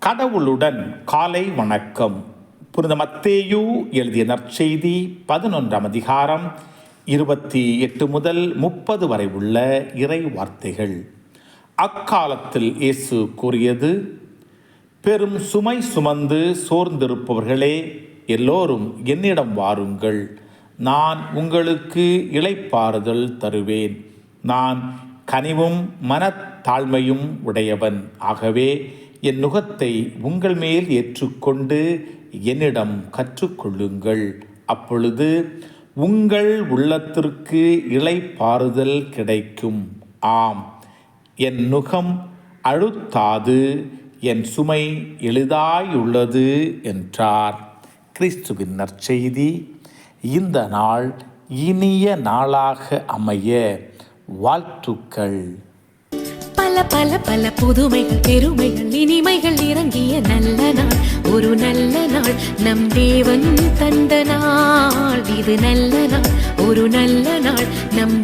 கடவுளுடன் காலை வணக்கம். புனித மத்தேயு எழுதிய நற்செய்தி 11ஆம் அதிகாரம் 28 முதல் 30 வரை உள்ள இறை வார்த்தைகள். அக்காலத்தில் இயேசு கூறியது: பெரும் சுமை சுமந்து சோர்ந்திருப்பவர்களே, எல்லோரும் என்னிடம் வாருங்கள், நான் உங்களுக்கு இளைப்பாறுதல் தருவேன். நான் கனிவும் மனத்தாழ்மையும் உடையவன். ஆகவே என் நுகத்தை உங்கள் மேல் ஏற்றுக்கொண்டு என்னிடம் கற்றுக்கொள்ளுங்கள். அப்பொழுது உங்கள் உள்ளத்திற்கு இளைப்பாறுதல் கிடைக்கும். ஆம், என் நுகம் அழுத்தாது, என் சுமை எளிதாயுள்ளது என்றார். கிறிஸ்துவின் நற்செய்தி. இந்த நாள் இனிய நாளாக அமைய வாழ்த்துக்கள். பல பல பல புதுமைகள், பெருமைகள், இனிமைகள் இறங்கிய நல்ல நாள், ஒரு நல்ல நாள், நம் தேவன் தந்த நாள். இது நல்ல நாள், ஒரு நல்ல நாள், நம்